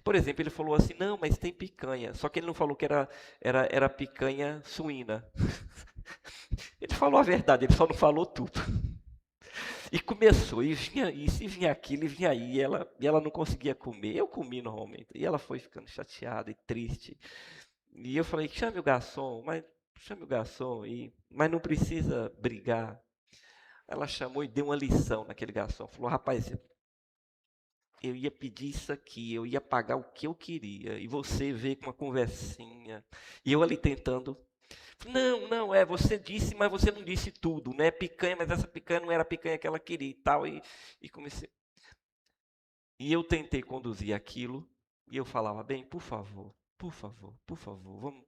Por exemplo, ele falou assim, não, mas tem picanha. Só que ele não falou que era picanha suína. Ele falou a verdade, ele só não falou tudo. E começou, e se vinha aquilo, e vinha aí, e ela não conseguia comer. Eu comi normalmente. E ela foi ficando chateada e triste. E eu falei, chame o garçom, mas não precisa brigar. Ela chamou e deu uma lição naquele garçom. Falou, rapaz, eu ia pedir isso aqui, eu ia pagar o que eu queria. E você veio com uma conversinha. E eu ali tentando. Não, não, você disse, mas você não disse tudo. Não é picanha, mas essa picanha não era a picanha que ela queria e tal. E comecei. E eu tentei conduzir aquilo. E eu falava, bem, por favor, por favor, por favor, vamos.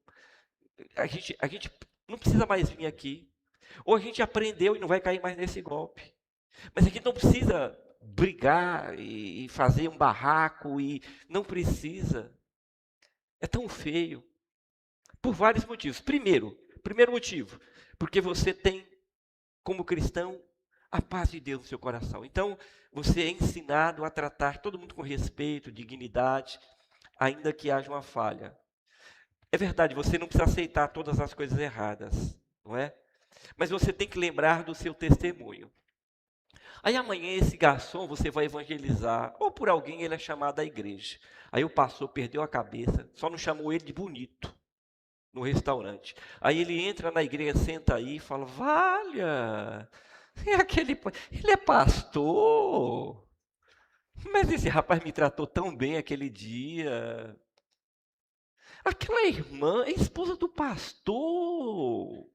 A gente não precisa mais vir aqui. Ou a gente aprendeu e não vai cair mais nesse golpe. Mas a gente não precisa brigar e fazer um barraco e não precisa. É tão feio. Por vários motivos. Primeiro motivo, porque você tem, como cristão, a paz de Deus no seu coração. Então, você é ensinado a tratar todo mundo com respeito, dignidade, ainda que haja uma falha. É verdade, você não precisa aceitar todas as coisas erradas, não é? Mas você tem que lembrar do seu testemunho. Aí amanhã esse garçom você vai evangelizar, ou por alguém ele é chamado à igreja. Aí o pastor perdeu a cabeça, só não chamou ele de bonito no restaurante. Aí ele entra na igreja, senta aí e fala, valha, ele é pastor, mas esse rapaz me tratou tão bem aquele dia. Aquela irmã é esposa do pastor.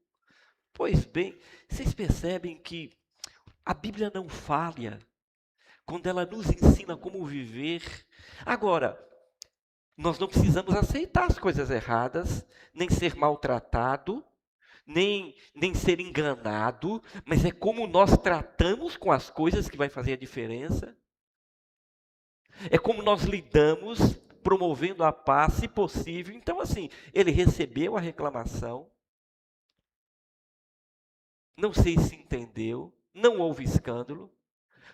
Pois bem, vocês percebem que a Bíblia não falha quando ela nos ensina como viver. Agora, nós não precisamos aceitar as coisas erradas, nem ser maltratado, nem ser enganado, mas é como nós tratamos com as coisas que vai fazer a diferença. É como nós lidamos, promovendo a paz, se possível. Então, assim, ele recebeu a reclamação, não sei se entendeu, não houve escândalo.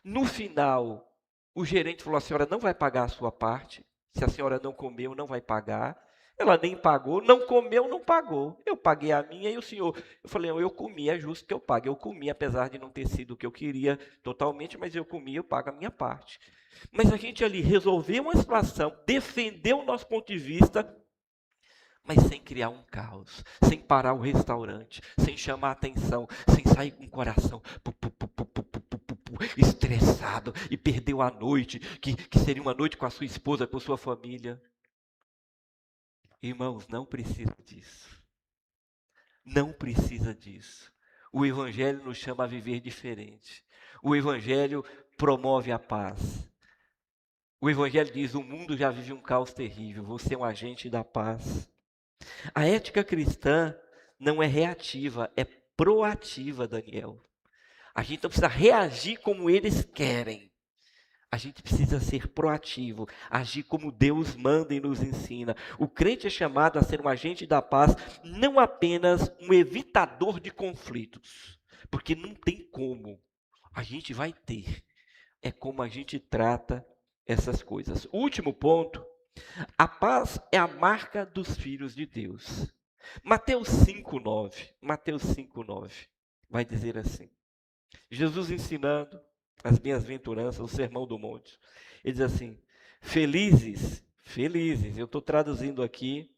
No final, o gerente falou: a senhora não vai pagar a sua parte. Se a senhora não comeu, não vai pagar. Ela nem pagou, não comeu, não pagou. Eu paguei a minha e o senhor. Eu falei: eu comi, é justo que eu pague. Eu comi, apesar de não ter sido o que eu queria totalmente, mas eu comi, eu pago a minha parte. Mas a gente ali resolveu uma situação, defendeu o nosso ponto de vista, mas sem criar um caos, sem parar o restaurante, sem chamar a atenção, sem sair com o coração estressado e perdeu a noite, que seria uma noite com a sua esposa, com a sua família. Irmãos, não precisa disso. Não precisa disso. O Evangelho nos chama a viver diferente. O Evangelho promove a paz. O Evangelho diz: o mundo já vive um caos terrível, você é um agente da paz. A ética cristã não é reativa, é proativa, Daniel. A gente não precisa reagir como eles querem. A gente precisa ser proativo, agir como Deus manda e nos ensina. O crente é chamado a ser um agente da paz, não apenas um evitador de conflitos, porque não tem como. A gente vai ter. É como a gente trata essas coisas. O último ponto: a paz é a marca dos filhos de Deus. Mateus 5:9. Mateus 5:9 vai dizer assim: Jesus ensinando as bem-aventuranças, o Sermão do Monte. Ele diz assim: felizes, felizes, eu estou traduzindo aqui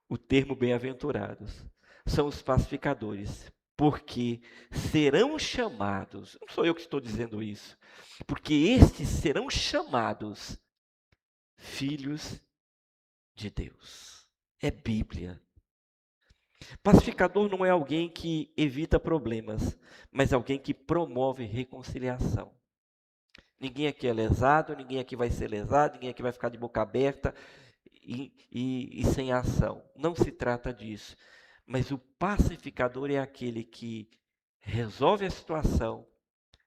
o termo bem-aventurados, são os pacificadores, porque serão chamados, não sou eu que estou dizendo isso, porque estes serão chamados filhos de Deus. É Bíblia. Pacificador não é alguém que evita problemas, mas alguém que promove reconciliação. Ninguém aqui é lesado, ninguém aqui vai ser lesado, ninguém aqui vai ficar de boca aberta e sem ação. Não se trata disso. Mas o pacificador é aquele que resolve a situação,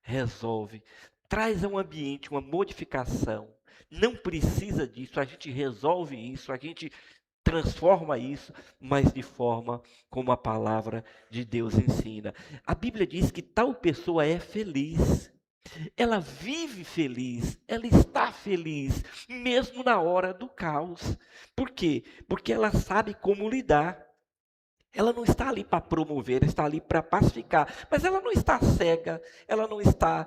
resolve, traz ao ambiente uma modificação. Não precisa disso, a gente resolve isso, a gente transforma isso, mas de forma como a palavra de Deus ensina. A Bíblia diz que tal pessoa é feliz. Ela vive feliz, ela está feliz, mesmo na hora do caos. Por quê? Porque ela sabe como lidar. Ela não está ali para promover, ela está ali para pacificar. Mas ela não está cega, ela não está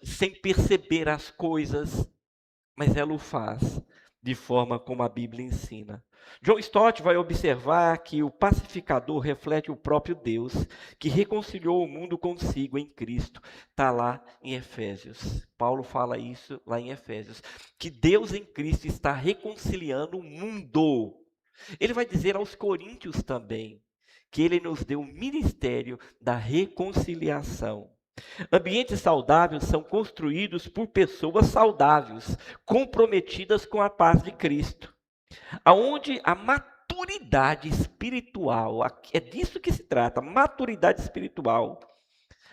sem perceber as coisas, mas ela o faz de forma como a Bíblia ensina. John Stott vai observar que o pacificador reflete o próprio Deus, que reconciliou o mundo consigo em Cristo. Está lá em Efésios. Paulo fala isso lá em Efésios. Que Deus em Cristo está reconciliando o mundo. Ele vai dizer aos coríntios também, que ele nos deu o ministério da reconciliação. Ambientes saudáveis são construídos por pessoas saudáveis, comprometidas com a paz de Cristo. Aonde a maturidade espiritual, é disso que se trata, maturidade espiritual.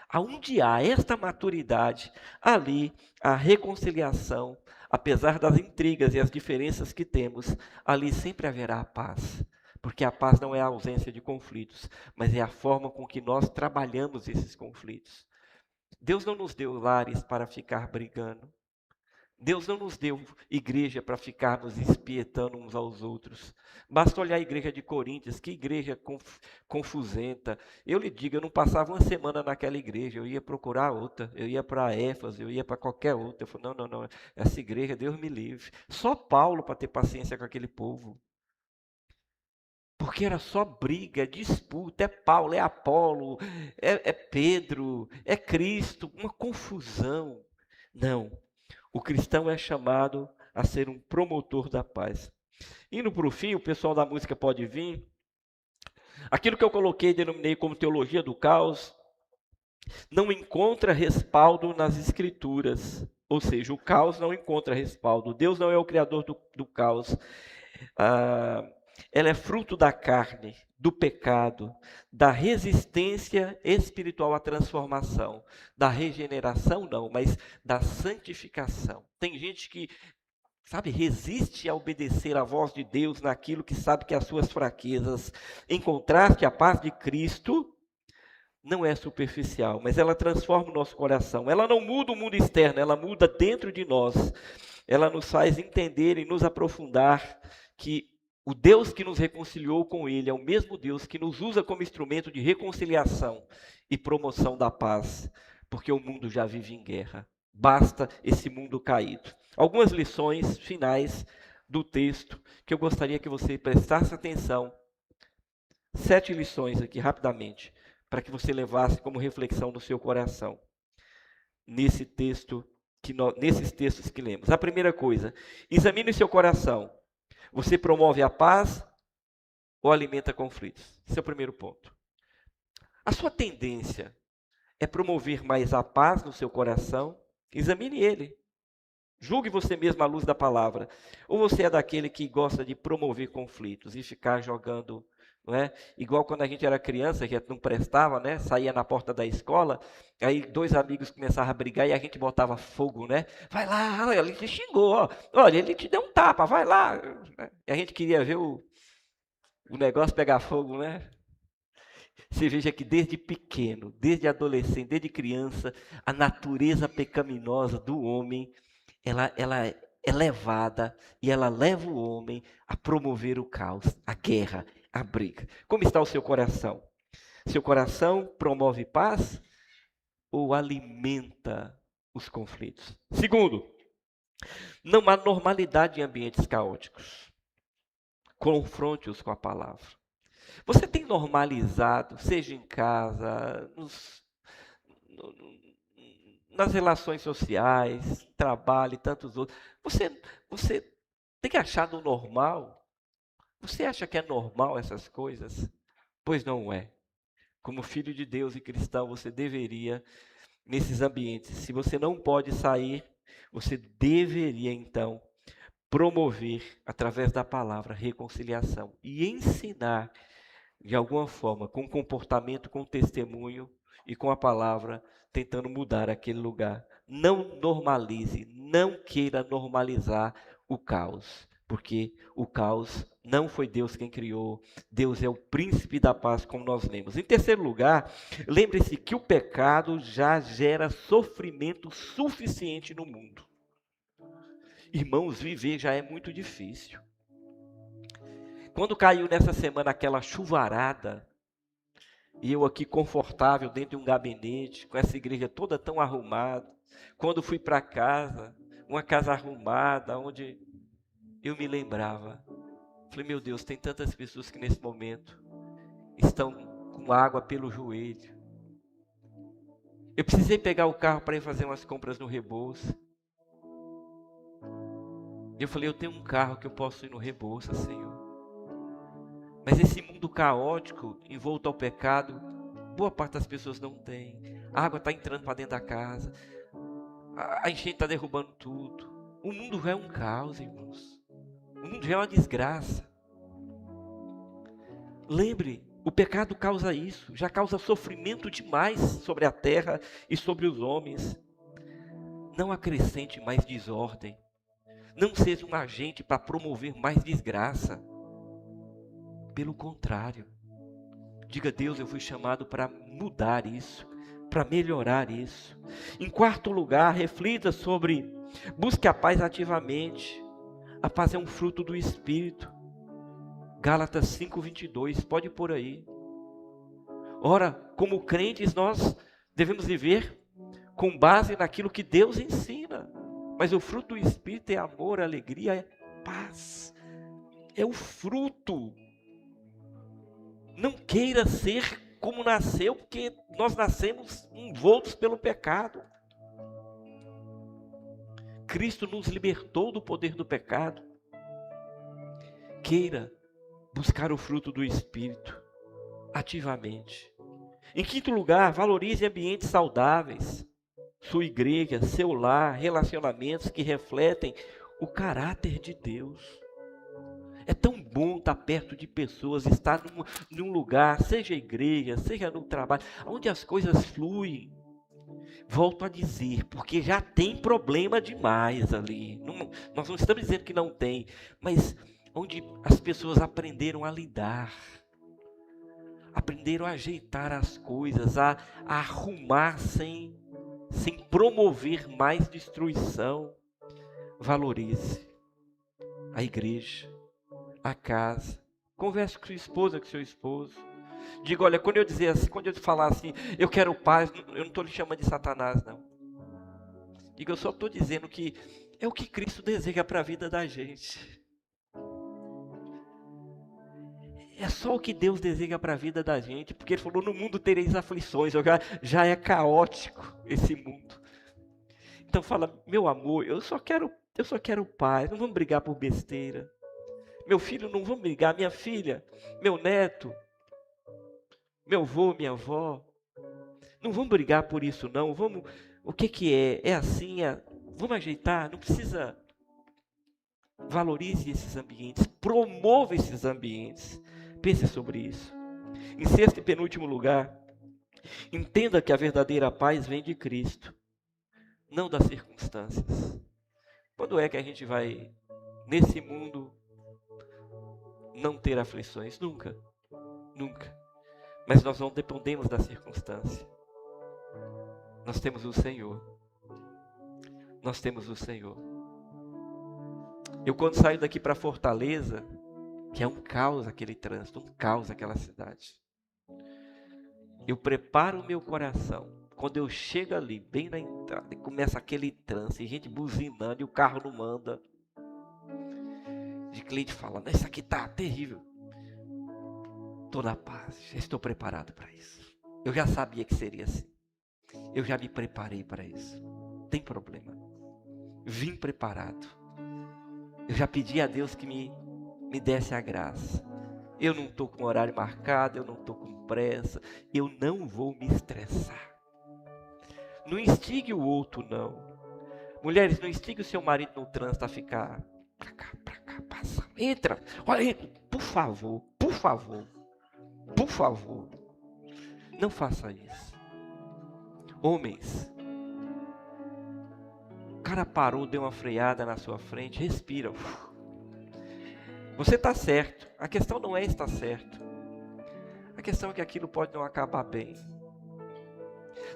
Aonde há esta maturidade, ali a reconciliação, apesar das intrigas e as diferenças que temos, ali sempre haverá paz. Porque a paz não é a ausência de conflitos, mas é a forma com que nós trabalhamos esses conflitos. Deus não nos deu lares para ficar brigando. Deus não nos deu igreja para ficarmos espietando uns aos outros. Basta olhar a igreja de Coríntios, que igreja confusenta. Eu lhe digo, eu não passava uma semana naquela igreja, eu ia procurar outra, eu ia para Éfeso, eu ia para qualquer outra. Eu falei, não, essa igreja, Deus me livre. Só Paulo para ter paciência com aquele povo. Porque era só briga, disputa, é Paulo, é Apolo, é Pedro, é Cristo, uma confusão. Não, o cristão é chamado a ser um promotor da paz. Indo para o fim, o pessoal da música pode vir. Aquilo que eu coloquei, denominei como teologia do caos, não encontra respaldo nas escrituras. Ou seja, o caos não encontra respaldo. Deus não é o criador do caos. Ela é fruto da carne, do pecado, da resistência espiritual à transformação, da regeneração não, mas da santificação. Tem gente que, resiste a obedecer à voz de Deus naquilo que sabe que é as suas fraquezas. Em contraste, a paz de Cristo não é superficial, mas ela transforma o nosso coração. Ela não muda o mundo externo, ela muda dentro de nós. Ela nos faz entender e nos aprofundar que o Deus que nos reconciliou com Ele é o mesmo Deus que nos usa como instrumento de reconciliação e promoção da paz, porque o mundo já vive em guerra. Basta esse mundo caído. Algumas lições finais do texto que eu gostaria que você prestasse atenção. 7 lições aqui, rapidamente, para que você levasse como reflexão no seu coração, nesses textos que lemos. A primeira coisa, examine seu coração. Você promove a paz ou alimenta conflitos? Esse é o primeiro ponto. A sua tendência é promover mais a paz no seu coração? Examine ele. Julgue você mesmo à luz da palavra. Ou você é daquele que gosta de promover conflitos e ficar jogando, não é? Igual quando a gente era criança, que não prestava, né? Saía na porta da escola, aí 2 amigos começavam a brigar e a gente botava fogo, né? Vai lá, olha, ele te xingou, ó. Olha, ele te deu um tapa, vai lá. E a gente queria ver o negócio pegar fogo, né? Você veja que desde pequeno, desde adolescente, desde criança, a natureza pecaminosa do homem, ela é levada e ela leva o homem a promover o caos, a guerra, a briga. Como está o seu coração? Seu coração promove paz ou alimenta os conflitos? Segundo, não há normalidade em ambientes caóticos. Confronte-os com a palavra. Você tem normalizado, seja em casa, nas relações sociais, trabalho e tantos outros. Você tem achado normal? Você acha que é normal essas coisas? Pois não é. Como filho de Deus e cristão, você deveria nesses ambientes. Se você não pode sair, você deveria então promover, através da palavra, reconciliação e ensinar, de alguma forma, com comportamento, com testemunho e com a palavra, tentando mudar aquele lugar. Não normalize, não queira normalizar o caos, porque o caos não foi Deus quem criou, Deus é o príncipe da paz, como nós lemos. Em terceiro lugar, lembre-se que o pecado já gera sofrimento suficiente no mundo. Irmãos, viver já é muito difícil. Quando caiu nessa semana aquela chuvarada, e eu aqui confortável dentro de um gabinete, com essa igreja toda tão arrumada, quando fui para casa, uma casa arrumada, onde eu me lembrava, falei, meu Deus, tem tantas pessoas que nesse momento estão com água pelo joelho. Eu precisei pegar o carro para ir fazer umas compras no Rebouças. Eu falei, eu tenho um carro que eu posso ir no Rebouças, Senhor. Mas esse mundo caótico, envolto ao pecado, boa parte das pessoas não tem. A água está entrando para dentro da casa. A enchente está derrubando tudo. O mundo já é um caos, irmãos. O mundo já é uma desgraça. Lembre, o pecado causa isso. Já causa sofrimento demais sobre a terra e sobre os homens. Não acrescente mais desordem. Não seja um agente para promover mais desgraça. Pelo contrário, diga, Deus, eu fui chamado para mudar isso, para melhorar isso. Em quarto lugar, reflita sobre, busque a paz ativamente. A paz é um fruto do Espírito. Gálatas 5:22, pode pôr aí. Ora, como crentes, nós devemos viver com base naquilo que Deus ensina. Mas o fruto do Espírito é amor, alegria, é paz. É o fruto. Não queira ser como nasceu, porque nós nascemos envoltos pelo pecado. Cristo nos libertou do poder do pecado. Queira buscar o fruto do Espírito ativamente. Em quinto lugar, valorize ambientes saudáveis. Sua igreja, seu lar, relacionamentos que refletem o caráter de Deus. É tão bom estar perto de pessoas, estar num lugar, seja igreja, seja no trabalho, onde as coisas fluem. Volto a dizer, porque já tem problema demais ali. Nós não estamos dizendo que não tem, mas onde as pessoas aprenderam a lidar, aprenderam a ajeitar as coisas, a arrumar sem promover mais destruição. Valorize a igreja, a casa. Converse com sua esposa, com seu esposo. Diga, olha, quando eu falar assim, eu quero paz, eu não estou lhe chamando de Satanás, não. Diga, eu só estou dizendo que é o que Cristo deseja para a vida da gente. É só o que Deus deseja para a vida da gente, porque Ele falou, no mundo tereis aflições, já é caótico esse mundo. Então fala, meu amor, eu só quero paz, não vamos brigar por besteira. Meu filho, não vamos brigar, minha filha, meu neto, meu avô, minha avó, não vamos brigar por isso não, o que é? É assim, vamos ajeitar, não precisa. Valorize esses ambientes, promova esses ambientes, pense sobre isso. Em sexto e penúltimo lugar, entenda que a verdadeira paz vem de Cristo, não das circunstâncias. Quando é que a gente vai, nesse mundo, não ter aflições? Nunca, nunca. Mas nós não dependemos da circunstância. Nós temos o Senhor. Nós temos o Senhor. Eu quando saio daqui para Fortaleza, que é um caos aquele trânsito, um caos aquela cidade. Eu preparo o meu coração. Quando eu chego ali, bem na entrada, e começa aquele trânsito, e gente buzinando, e o carro não manda. De cliente falando, isso aqui tá terrível. Estou na paz, já estou preparado para isso. Eu já sabia que seria assim. Eu já me preparei para isso. Não tem problema. Vim preparado. Eu já pedi a Deus que me desse a graça. Eu não estou com horário marcado, eu não estou com pressa. Eu não vou me estressar. Não instigue o outro, não. Mulheres, não instigue o seu marido no trânsito a ficar pra cá, passa, entra. Olha, por favor, por favor, por favor. Não faça isso. Homens, o cara parou, deu uma freada na sua frente, respira. Você está certo. A questão não é estar certo. A questão é que aquilo pode não acabar bem.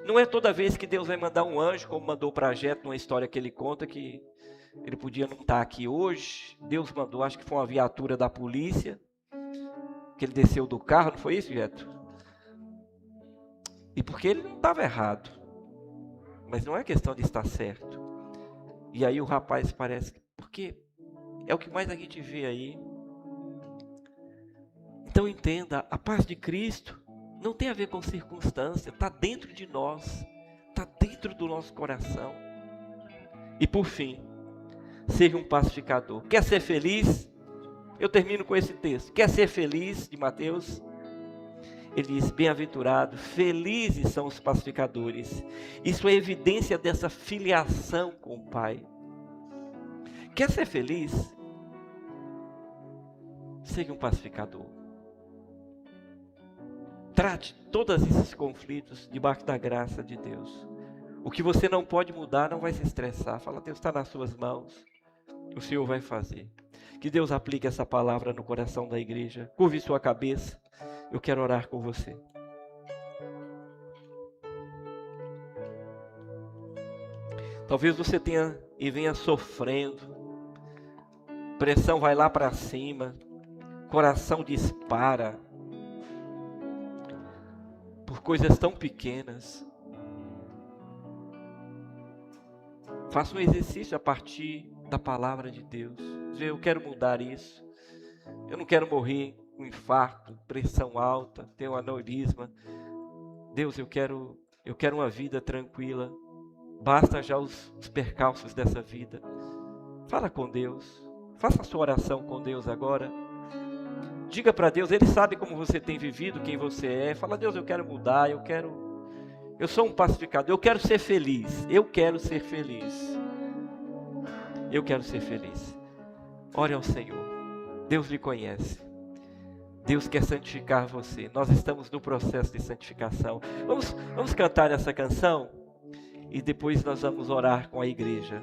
Não é toda vez que Deus vai mandar um anjo, como mandou para Jetro, numa história que ele conta, que ele podia não estar aqui hoje. Deus mandou, acho que foi uma viatura da polícia, que ele desceu do carro, não foi isso, Jetro? E porque ele não estava errado. Mas não é questão de estar certo. E aí o rapaz parece, porque é o que mais a gente vê aí. Então entenda, a paz de Cristo não tem a ver com circunstância, está dentro de nós, está dentro do nosso coração. E por fim, seja um pacificador. Quer ser feliz? Eu termino com esse texto. Quer ser feliz, de Mateus? Ele diz, bem-aventurado, felizes são os pacificadores. Isso é evidência dessa filiação com o Pai. Quer ser feliz? Seja um pacificador. Trate todos esses conflitos debaixo da graça de Deus. O que você não pode mudar, não vai se estressar. Fala, Deus está nas suas mãos. O Senhor vai fazer. Que Deus aplique essa palavra no coração da igreja. Curve sua cabeça. Eu quero orar com você. Talvez você tenha e venha sofrendo. Pressão vai lá para cima. Coração dispara. Por coisas tão pequenas. Faça um exercício a partir da palavra de Deus. Eu quero mudar isso. Eu não quero morrer com infarto, pressão alta, ter um aneurisma. Deus, eu quero uma vida tranquila. Basta já os percalços dessa vida. Fala com Deus. Faça a sua oração com Deus agora. Diga para Deus, Ele sabe como você tem vivido, quem você é. Fala, Deus, eu quero mudar, eu sou um pacificador, eu quero ser feliz. Eu quero ser feliz. Eu quero ser feliz. Ore ao Senhor. Deus lhe conhece. Deus quer santificar você. Nós estamos no processo de santificação. Vamos cantar essa canção e depois nós vamos orar com a igreja.